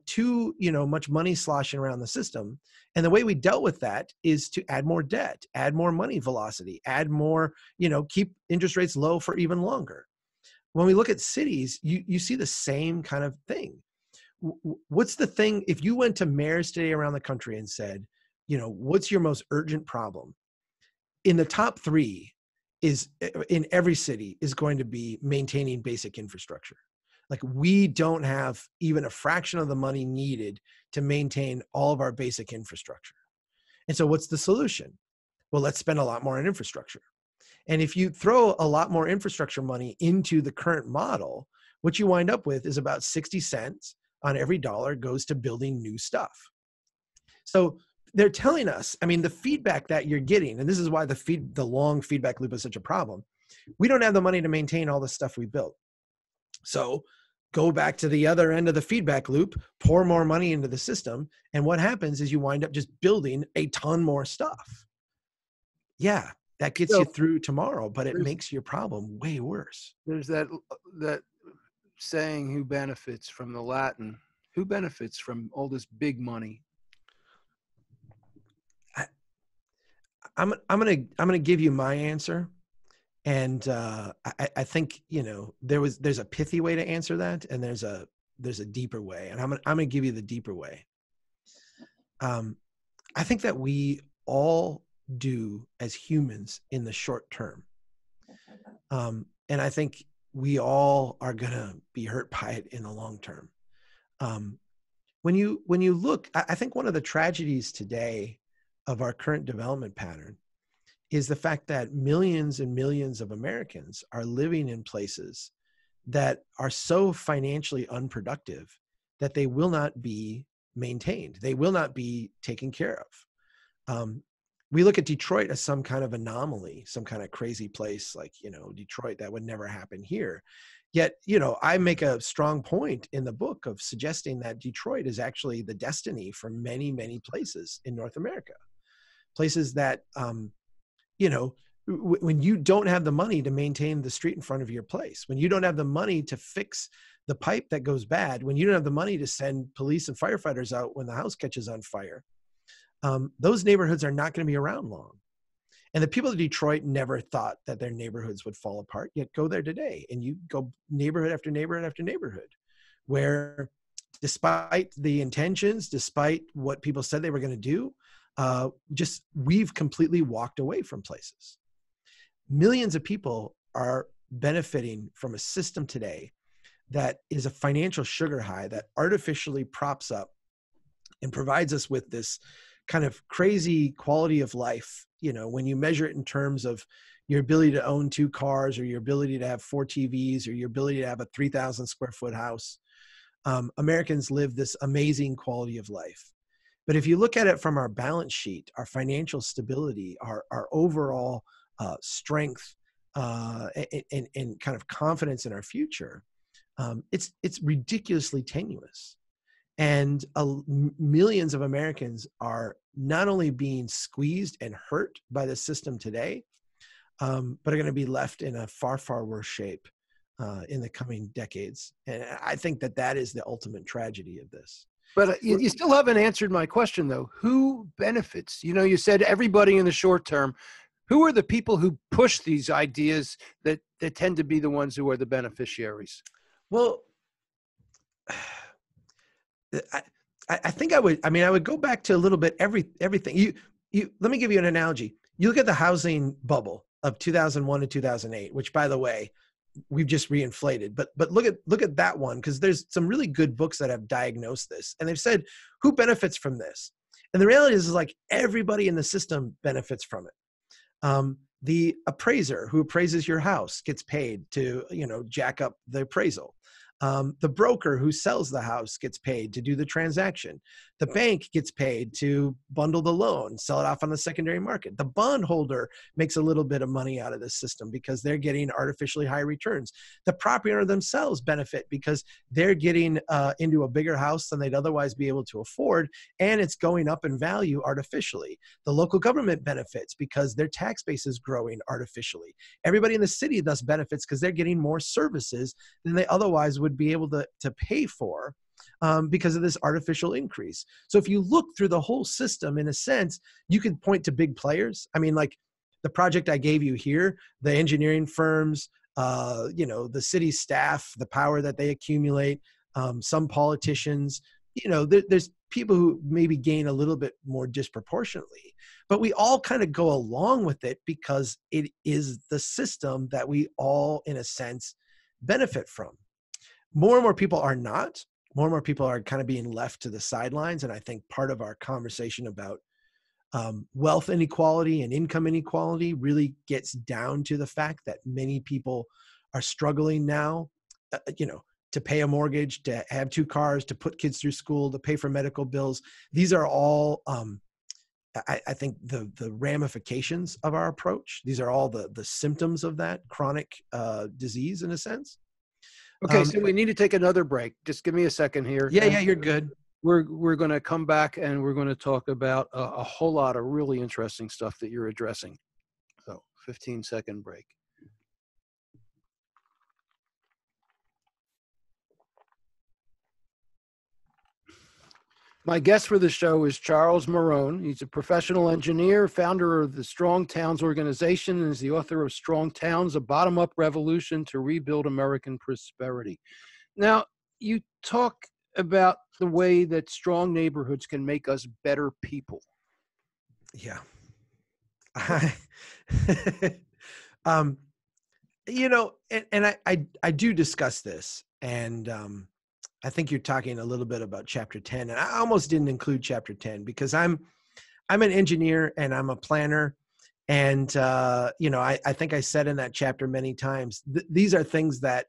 too much money sloshing around the system. And the way we dealt with that is to add more debt, add more money velocity, add more, keep interest rates low for even longer. When we look at cities, you see the same kind of thing. What's the thing, if you went to mayors today around the country and said, what's your most urgent problem? In the top three is, in every city, is going to be maintaining basic infrastructure. Like, we don't have even a fraction of the money needed to maintain all of our basic infrastructure. And so what's the solution? Well, let's spend a lot more on infrastructure. And if you throw a lot more infrastructure money into the current model, what you wind up with is about 60 cents on every dollar goes to building new stuff. So they're telling us, I mean, the feedback that you're getting, and this is why the long feedback loop is such a problem. We don't have the money to maintain all the stuff we built. So go back to the other end of the feedback loop, pour more money into the system. And what happens is you wind up just building a ton more stuff. Yeah, that gets you So through tomorrow, but it there's makes your problem way worse. there's that saying, "Who benefits?" from the Latin. Who benefits from all this big money? I, I'm gonna give you my answer, and I think there's a pithy way to answer that, and there's a deeper way, and I'm gonna give you the deeper way. I think that we all do as humans in the short term, and I think we all are gonna be hurt by it in the long term. Um, when you look, I think one of the tragedies today of our current development pattern is the fact that millions and millions of Americans are living in places that are so financially unproductive that they will not be maintained. They will not be taken care of. We look at Detroit as some kind of anomaly, some kind of crazy place like, Detroit, that would never happen here. Yet, I make a strong point in the book of suggesting that Detroit is actually the destiny for many, many places in North America. Places that, when you don't have the money to maintain the street in front of your place, when you don't have the money to fix the pipe that goes bad, when you don't have the money to send police and firefighters out when the house catches on fire, those neighborhoods are not going to be around long. And the people of Detroit never thought that their neighborhoods would fall apart, yet go there today. And you go neighborhood after neighborhood after neighborhood, where despite the intentions, despite what people said they were going to do, we've completely walked away from places. Millions of people are benefiting from a system today that is a financial sugar high that artificially props up and provides us with this kind of crazy quality of life. When you measure it in terms of your ability to own 2 cars, or your ability to have 4 TVs, or your ability to have a 3,000 square foot house, Americans live this amazing quality of life. But if you look at it from our balance sheet, our financial stability, our overall strength, and kind of confidence in our future, it's ridiculously tenuous. And millions of Americans are not only being squeezed and hurt by the system today, but are going to be left in a far, far worse shape in the coming decades. And I think that is the ultimate tragedy of this. But you still haven't answered my question, though. Who benefits? You said everybody in the short term. Who are the people who push these ideas that tend to be the ones who are the beneficiaries? Well, I think I would go back to a little bit everything. Let me give you an analogy. You look at the housing bubble of 2001 to 2008, which, by the way, we've just reinflated. But look at that one, because there's some really good books that have diagnosed this, and they've said who benefits from this. And the reality is like everybody in the system benefits from it. The appraiser who appraises your house gets paid to jack up the appraisal. The broker who sells the house gets paid to do the transaction. The bank gets paid to bundle the loan, sell it off on the secondary market. The bondholder makes a little bit of money out of this system because they're getting artificially high returns. The property owner themselves benefit because they're getting into a bigger house than they'd otherwise be able to afford, and it's going up in value artificially. The local government benefits because their tax base is growing artificially. Everybody in the city thus benefits because they're getting more services than they otherwise would be able to pay for because of this artificial increase. So if you look through the whole system, in a sense, you could point to big players. I mean, like the project I gave you here, the engineering firms, the city staff, the power that they accumulate, some politicians, there's people who maybe gain a little bit more disproportionately, but we all kind of go along with it because it is the system that we all, in a sense, benefit from. More and more people are not. More and more people are kind of being left to the sidelines. And I think part of our conversation about Wealth inequality and income inequality really gets down to the fact that many people are struggling now, to pay a mortgage, to have 2 cars, to put kids through school, to pay for medical bills. These are all, I think, the ramifications of our approach. These are all the symptoms of that chronic disease, in a sense. Okay, so we need to take another break. Just give me a second here. Yeah, you're good. We're going to come back and we're going to talk about a whole lot of really interesting stuff that you're addressing. So 15-second break. My guest for the show is Charles Mahron. He's a professional engineer, founder of the Strong Towns organization, and is the author of Strong Towns, a bottom-up revolution to rebuild American prosperity. Now, you talk about the way that strong neighborhoods can make us better people. Yeah. And I do discuss this, and I think you're talking a little bit about chapter 10, and I almost didn't include chapter 10 because I'm an engineer and I'm a planner. And, I think I said in that chapter many times, these are things that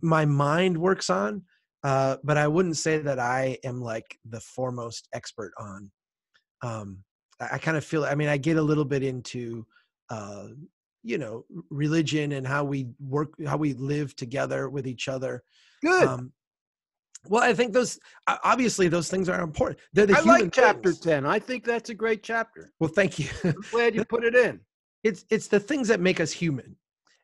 my mind works on, but I wouldn't say that I am like the foremost expert on. I kind of feel, I get a little bit into, religion and how we work, how we live together with each other. Good. Well, I think obviously those things are important. They're the I human like chapter things. 10. I think that's a great chapter. Well, thank you. I'm glad you put it in. It's the things that make us human.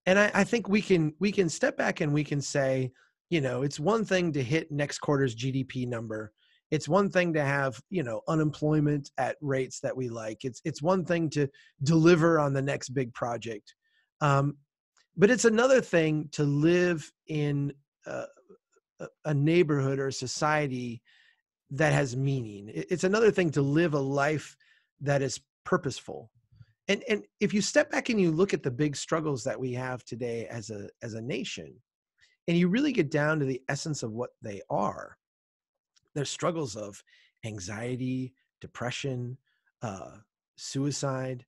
And I think we can step back and we can say, it's one thing to hit next quarter's GDP number. It's one thing to have, unemployment at rates that we like. It's one thing to deliver on the next big project. But it's another thing to live in a neighborhood or a society that has meaning. It's another thing to live a life that is purposeful. And if you step back and you look at the big struggles that we have today as a nation, and you really get down to the essence of what they are, they're struggles of anxiety, depression, suicide.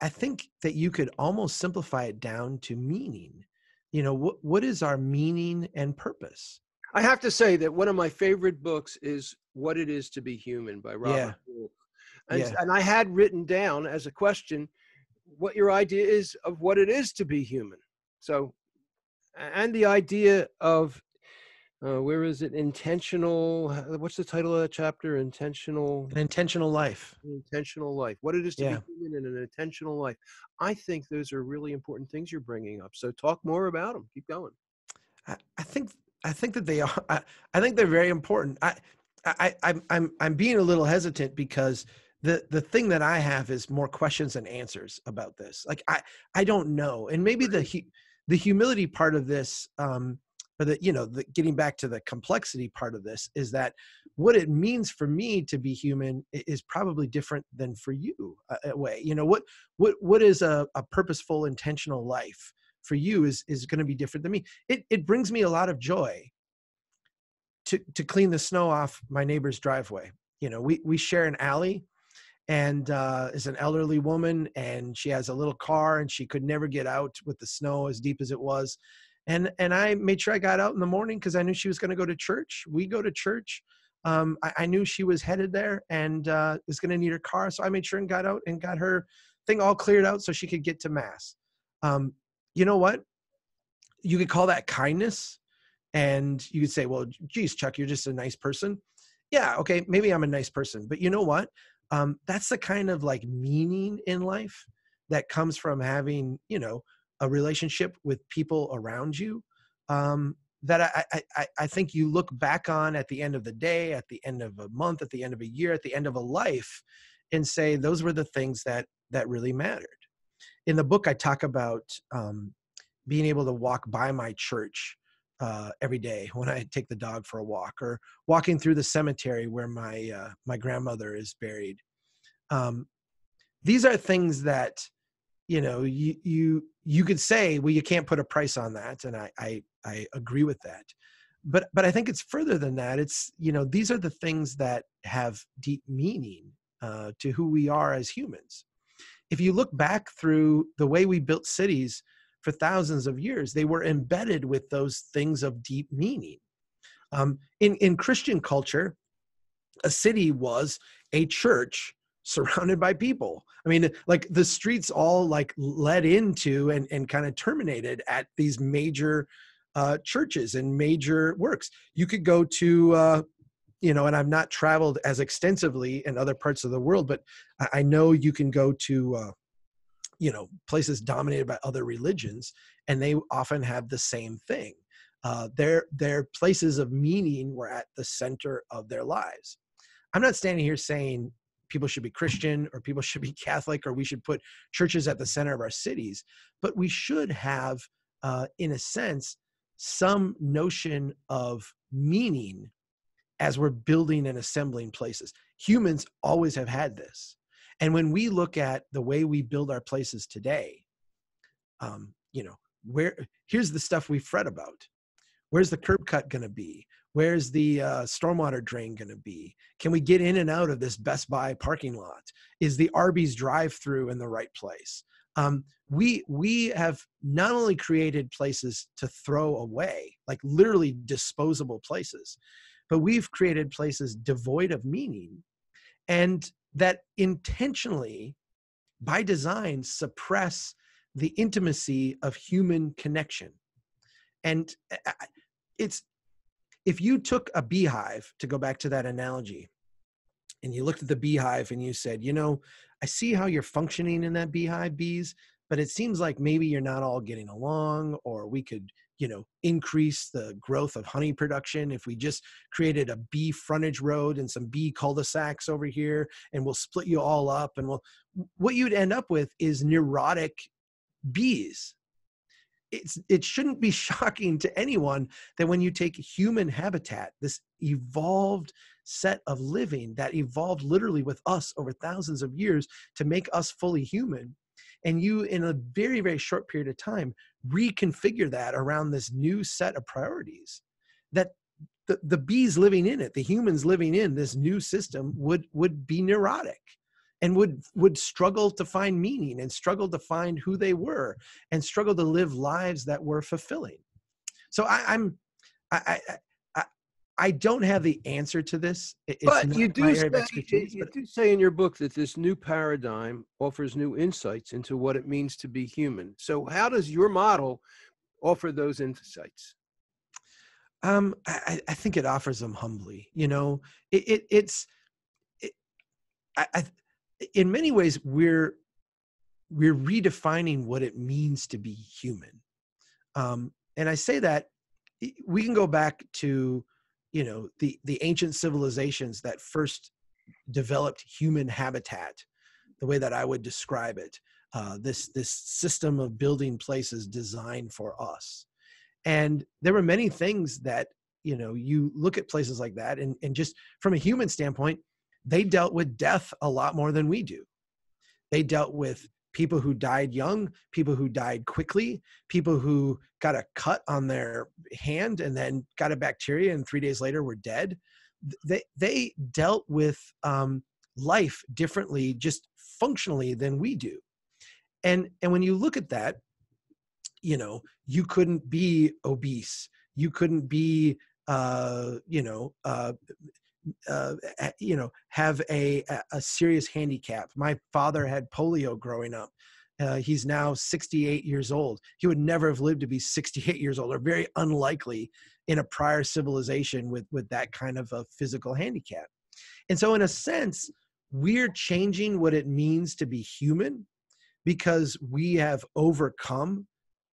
I think that you could almost simplify it down to meaning. What is our meaning and purpose? I have to say that one of my favorite books is What It Is to Be Human by Robert Kall. And I had written down as a question what your idea is of what it is to be human. So, and the idea of, where is it? Intentional. What's the title of that chapter? An intentional life. Intentional life. What it is to be human in an intentional life. I think those are really important things you're bringing up. So talk more about them. Keep going. I think that they are. I think they're very important. I'm being a little hesitant because the thing that I have is more questions than answers about this. Like I don't know, and maybe the humility part of this, or the getting back to the complexity part of this, is that what it means for me to be human is probably different than for you. A way, what is a purposeful, intentional life for you is going to be different than me. It brings me a lot of joy to clean the snow off my neighbor's driveway. We share an alley, and is an elderly woman, and she has a little car, and she could never get out with the snow as deep as it was. And I made sure I got out in the morning because I knew she was going to go to church. We go to church. I knew she was headed there and was going to need her car. So I made sure and got out and got her thing all cleared out so she could get to mass. You know what? You could call that kindness. And you could say, well, geez, Chuck, you're just a nice person. Yeah, okay, maybe I'm a nice person. But you know what? That's the kind of like meaning in life that comes from having, a relationship with people around you, that I think you look back on at the end of the day, at the end of a month, at the end of a year, at the end of a life, and say, those were the things that really mattered. In the book, I talk about being able to walk by my church every day when I take the dog for a walk, or walking through the cemetery where my grandmother is buried. These are things that, you could say, well, you can't put a price on that. And I agree with that. But I think it's further than that. It's, these are the things that have deep meaning to who we are as humans. If you look back through the way we built cities for thousands of years, they were embedded with those things of deep meaning. In Christian culture, a city was a church surrounded by people. I mean, like the streets all like led into and kind of terminated at these major churches and major works. You could go to, and I've not traveled as extensively in other parts of the world, but I know you can go to, places dominated by other religions, and they often have the same thing. Their places of meaning were at the center of their lives. I'm not standing here saying people should be Christian or people should be Catholic or we should put churches at the center of our cities, but we should have, in a sense, some notion of meaning as we're building and assembling places. Humans always have had this. And when we look at the way we build our places today, here's the stuff we fret about. Where's the curb cut going to be? Where's the stormwater drain going to be? Can we get in and out of this Best Buy parking lot? Is the Arby's drive-through in the right place? We have not only created places to throw away, like literally disposable places, but we've created places devoid of meaning and that intentionally, by design, suppress the intimacy of human connection. And if you took a beehive, to go back to that analogy, and you looked at the beehive and you said, I see how you're functioning in that beehive, bees, but it seems like maybe you're not all getting along, or we could, increase the growth of honey production if we just created a bee frontage road and some bee cul-de-sacs over here, and we'll split you all up. And what you'd end up with is neurotic bees. It shouldn't be shocking to anyone that when you take human habitat, this evolved set of living that evolved literally with us over thousands of years to make us fully human, and you, in a very, very short period of time, reconfigure that around this new set of priorities, that the bees living in it, the humans living in this new system would be neurotic and would struggle to find meaning and struggle to find who they were and struggle to live lives that were fulfilling. So I don't have the answer to this. But you do say in your book that this new paradigm offers new insights into what it means to be human. So how does your model offer those insights? I think it offers them humbly. In many ways, we're redefining what it means to be human. And I say that we can go back to, the ancient civilizations that first developed human habitat, the way that I would describe it, this system of building places designed for us. And there were many things that, you look at places like that and just from a human standpoint, they dealt with death a lot more than we do. They dealt with people who died young, people who died quickly, people who got a cut on their hand and then got a bacteria and 3 days later were dead. They dealt with life differently, just functionally, than we do. And when you look at that, you couldn't be obese. You couldn't be, have a serious handicap. My father had polio growing up. He's now 68 years old. He would never have lived to be 68 years old, or very unlikely in a prior civilization with that kind of a physical handicap. And so in a sense, we're changing what it means to be human because we have overcome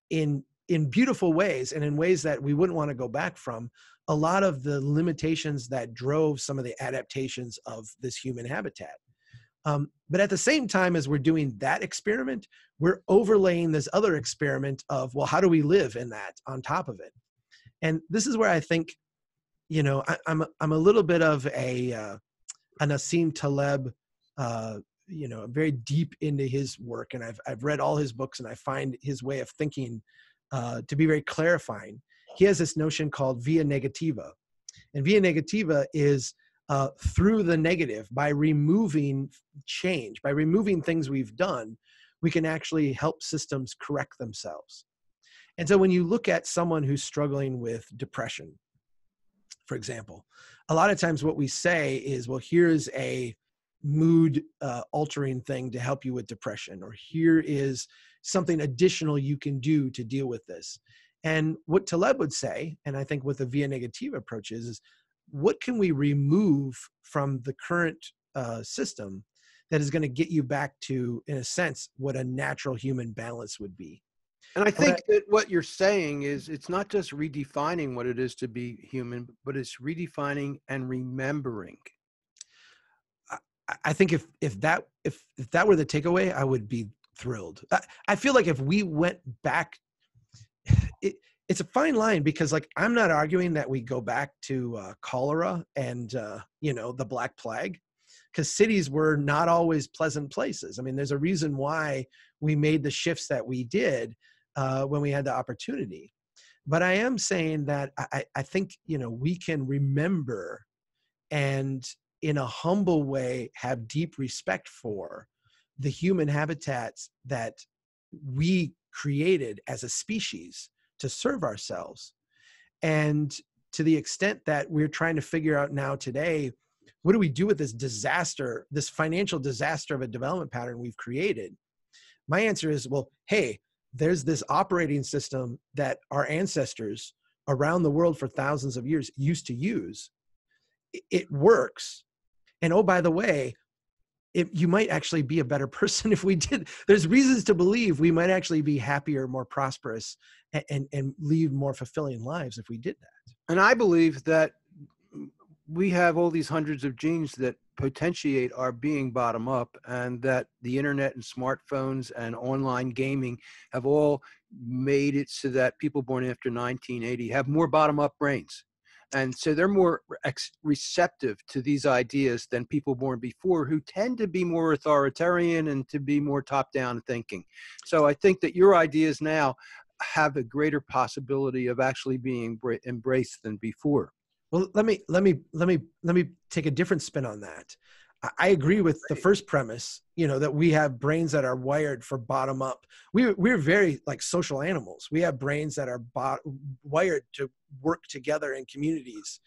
in beautiful ways and in ways that we wouldn't want to go back from a lot of the limitations that drove some of the adaptations of this human habitat. But at the same time as we're doing that experiment, we're overlaying this other experiment of, well, how do we live in that on top of it? And this is where I think, I'm a little bit of an Nassim Taleb, very deep into his work, and I've read all his books, and I find his way of thinking to be very clarifying. He has this notion called via negativa, and via negativa is through the negative. By removing change, by removing things we've done, we can actually help systems correct themselves. And so when you look at someone who's struggling with depression, for example, a lot of times what we say is, well, here's a mood altering thing to help you with depression, or here is something additional you can do to deal with this. And what Taleb would say, and I think what the via negativa approach is what can we remove from the current system that is going to get you back to, in a sense, what a natural human balance would be. And I think that what you're saying is it's not just redefining what it is to be human, but it's redefining and remembering. I think if that were the takeaway, I would be thrilled. I feel like if we went back, it's a fine line, because like I'm not arguing that we go back to cholera and the Black Plague, because cities were not always pleasant places. I mean, there's a reason why we made the shifts that we did when we had the opportunity. But I am saying that I think we can remember and in a humble way have deep respect for the human habitats that we created as a species to serve ourselves. And to the extent that we're trying to figure out now today, what do we do with this disaster, this financial disaster of a development pattern we've created? My answer is, well, hey, there's this operating system that our ancestors around the world for thousands of years used to use. It works. And oh, by the way, you might actually be a better person if we did. There's reasons to believe we might actually be happier, more prosperous, and lead more fulfilling lives if we did that. And I believe that we have all these hundreds of genes that potentiate our being bottom up, and that the internet and smartphones and online gaming have all made it so that people born after 1980 have more bottom up brains. And so they're more receptive to these ideas than people born before, who tend to be more authoritarian and to be more top-down thinking. So I think that your ideas now have a greater possibility of actually being embraced than before. Well, let me take a different spin on that. I agree with the first premise, that we have brains that are wired for bottom up. We're very like social animals. We have brains that are wired to work together in communities.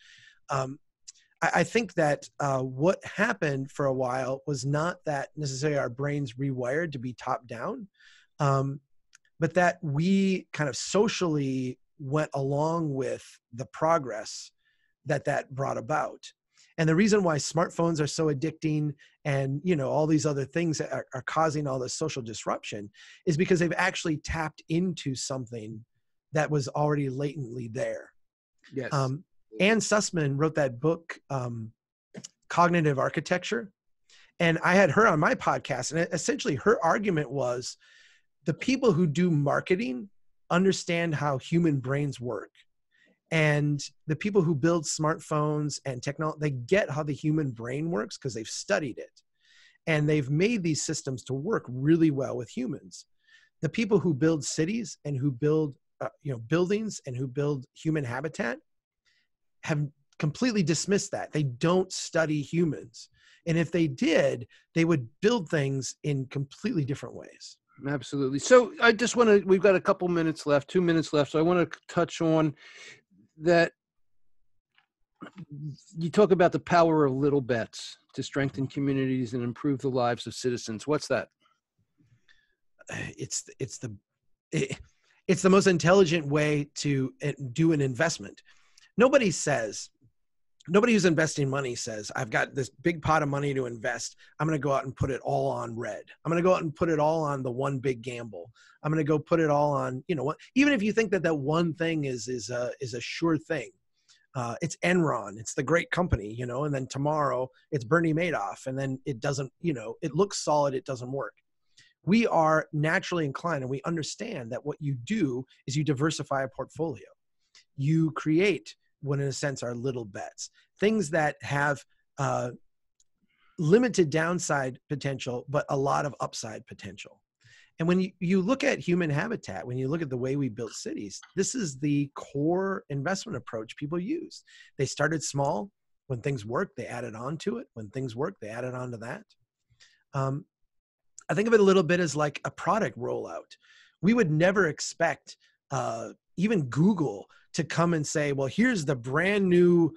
I think that what happened for a while was not that necessarily our brains rewired to be top down, but that we kind of socially went along with the progress that brought about. And the reason why smartphones are so addicting and, all these other things that are causing all this social disruption is because they've actually tapped into something that was already latently there. Yes. Anne Sussman wrote that book, Cognitive Architecture. And I had her on my podcast, and essentially her argument was the people who do marketing understand how human brains work. And the people who build smartphones and technology, they get how the human brain works because they've studied it. And they've made these systems to work really well with humans. The people who build cities and who build buildings and who build human habitat have completely dismissed that. They don't study humans. And if they did, they would build things in completely different ways. Absolutely. So I just want to, we've got a couple minutes left, 2 minutes left. So I want to touch on that. You talk about the power of little bets to strengthen communities and improve the lives of citizens. What's that? It's the most intelligent way to do an investment. Nobody who's investing money says, I've got this big pot of money to invest. I'm going to go out and put it all on red. I'm going to go out and put it all on the one big gamble. I'm going to go put it all on, even if you think that one thing is a sure thing. It's Enron, it's the great company, and then tomorrow it's Bernie Madoff, and then it doesn't, it looks solid, it doesn't work. We are naturally inclined, and we understand that what you do is you diversify a portfolio. You create what in a sense are little bets, things that have limited downside potential, but a lot of upside potential. And when you look at human habitat, when you look at the way we built cities, this is the core investment approach people use. They started small, When things work, they added on to it. When things work, they added on to that. I think of it a little bit as like a product rollout. We would never expect even Google to come and say, well, here's the brand new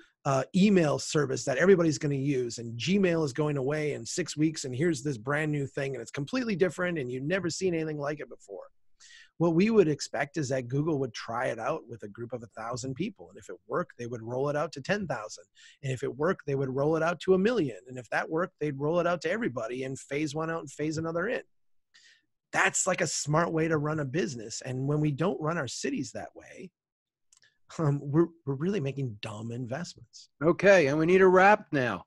email service that everybody's going to use, and Gmail is going away in 6 weeks, and here's this brand new thing, and it's completely different, and you've never seen anything like it before. What we would expect is that Google would try it out with a group of 1,000 people. And if it worked, they would roll it out to 10,000. And if it worked, they would roll it out to 1 million. And if that worked, they'd roll it out to everybody and phase one out and phase another in. That's like a smart way to run a business. And when we don't run our cities that way, we're really making dumb investments. Okay, and we need a wrap now.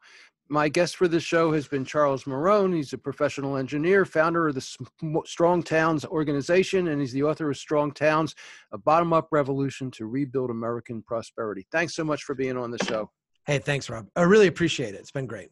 My guest for the show has been Charles Mahron. He's a professional engineer, founder of the Strong Towns organization, and he's the author of Strong Towns, a bottom-up revolution to rebuild American prosperity. Thanks so much for being on the show. Hey, thanks, Rob. I really appreciate it. It's been great.